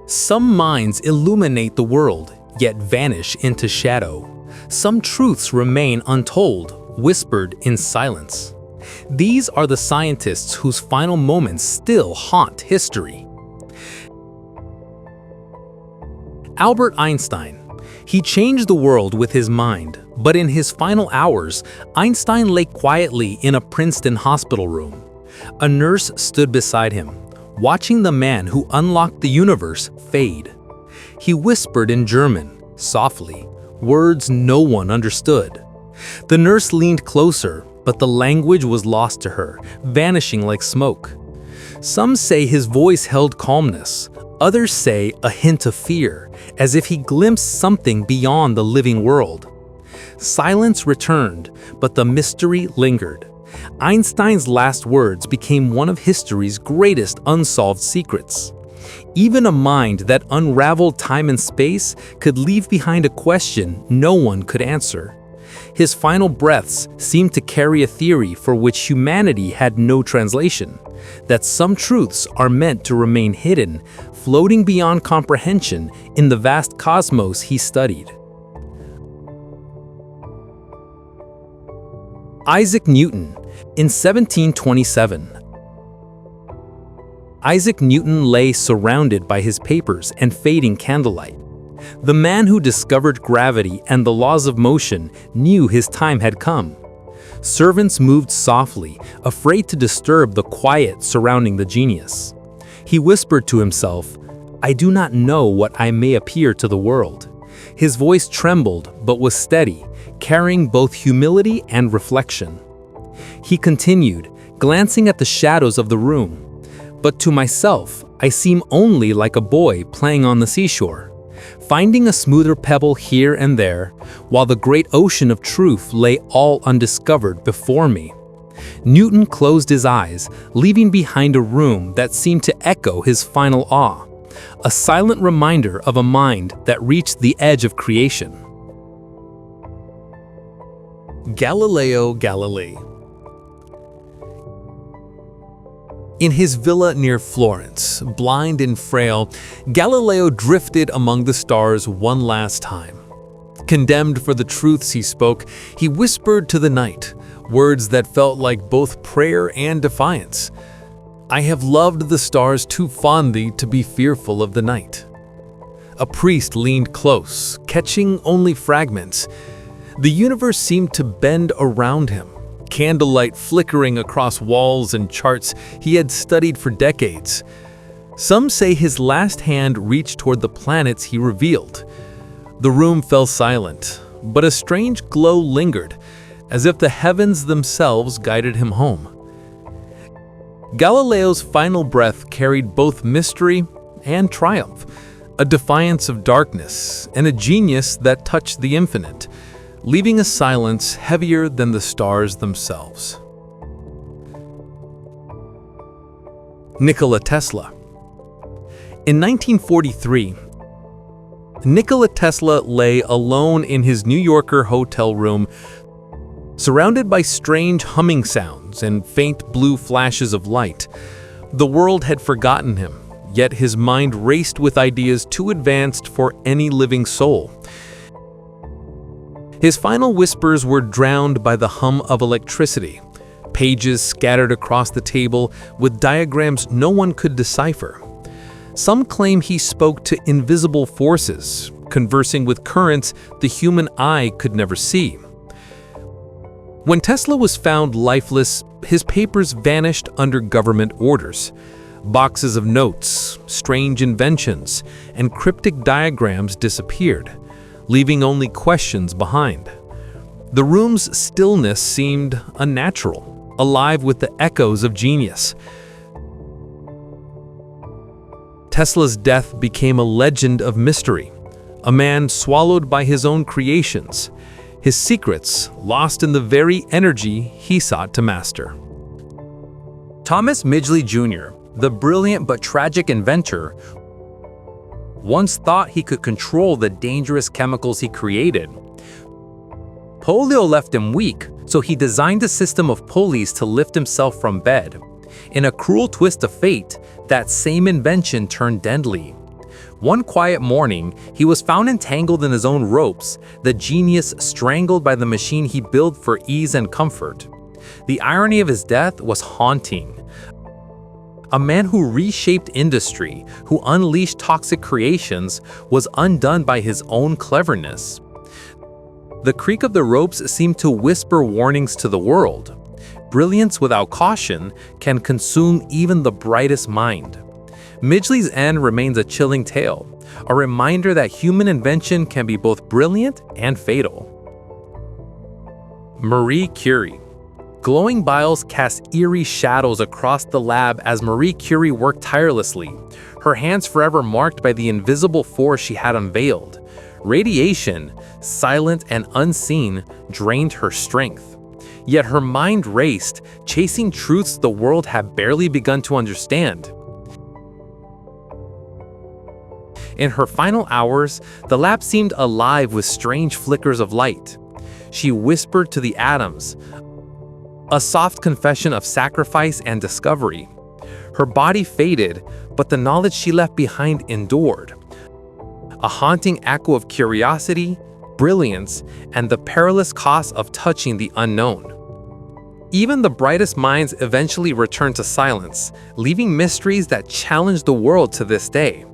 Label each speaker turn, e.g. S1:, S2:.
S1: Some minds illuminate the world, yet vanish into shadow. Some truths remain untold, whispered in silence. These are the scientists whose final moments still haunt history. Albert Einstein. He changed the world with his mind, but in his final hours, Einstein lay quietly in a Princeton hospital room. A nurse stood beside him, watching the man who unlocked the universe fade. He whispered in German, softly, words no one understood. The nurse leaned closer, but the language was lost to her, vanishing like smoke. Some say his voice held calmness. Others say a hint of fear, as if he glimpsed something beyond the living world. Silence returned, but the mystery lingered. Einstein's last words became one of history's greatest unsolved secrets. Even a mind that unraveled time and space could leave behind a question no one could answer. His final breaths seemed to carry a theory for which humanity had no translation, that some truths are meant to remain hidden, floating beyond comprehension in the vast cosmos he studied. Isaac Newton. In 1727, Isaac Newton lay surrounded by his papers and fading candlelight. The man who discovered gravity and the laws of motion knew his time had come. Servants moved softly, afraid to disturb the quiet surrounding the genius. He whispered to himself, "I do not know what I may appear to the world." His voice trembled but was steady, carrying both humility and reflection. He continued, glancing at the shadows of the room. "But to myself, I seem only like a boy playing on the seashore, finding a smoother pebble here and there, while the great ocean of truth lay all undiscovered before me." Newton closed his eyes, leaving behind a room that seemed to echo his final awe, a silent reminder of a mind that reached the edge of creation. Galileo Galilei. In his villa near Florence, blind and frail, Galileo drifted among the stars one last time. Condemned for the truths he spoke, he whispered to the night, words that felt like both prayer and defiance. "I have loved the stars too fondly to be fearful of the night." A priest leaned close, catching only fragments. The universe seemed to bend around him, candlelight flickering across walls and charts he had studied for decades. Some say his last hand reached toward the planets he revealed. The room fell silent, but a strange glow lingered, as if the heavens themselves guided him home. Galileo's final breath carried both mystery and triumph, a defiance of darkness and a genius that touched the infinite, leaving a silence heavier than the stars themselves. Nikola Tesla. In 1943, Nikola Tesla lay alone in his New Yorker hotel room, surrounded by strange humming sounds and faint blue flashes of light. The world had forgotten him, yet his mind raced with ideas too advanced for any living soul. His final whispers were drowned by the hum of electricity, pages scattered across the table with diagrams no one could decipher. Some claim he spoke to invisible forces, conversing with currents the human eye could never see. When Tesla was found lifeless, his papers vanished under government orders. Boxes of notes, strange inventions, and cryptic diagrams disappeared, leaving only questions behind. The room's stillness seemed unnatural, alive with the echoes of genius. Tesla's death became a legend of mystery, a man swallowed by his own creations, his secrets lost in the very energy he sought to master. Thomas Midgley Jr., the brilliant but tragic inventor, once thought he could control the dangerous chemicals he created. Polio left him weak, so he designed a system of pulleys to lift himself from bed. In a cruel twist of fate, that same invention turned deadly. One quiet morning, he was found entangled in his own ropes, the genius strangled by the machine he built for ease and comfort. The irony of his death was haunting. A man who reshaped industry, who unleashed toxic creations, was undone by his own cleverness. The creak of the ropes seemed to whisper warnings to the world. Brilliance without caution can consume even the brightest mind. Midgley's end remains a chilling tale, a reminder that human invention can be both brilliant and fatal. Marie Curie. Glowing biles cast eerie shadows across the lab as Marie Curie worked tirelessly, her hands forever marked by the invisible force she had unveiled. Radiation, silent and unseen, drained her strength. Yet her mind raced, chasing truths the world had barely begun to understand. In her final hours, the lab seemed alive with strange flickers of light. She whispered to the atoms, a soft confession of sacrifice and discovery. Her body faded, but the knowledge she left behind endured. A haunting echo of curiosity, brilliance, and the perilous cost of touching the unknown. Even the brightest minds eventually returned to silence, leaving mysteries that challenge the world to this day.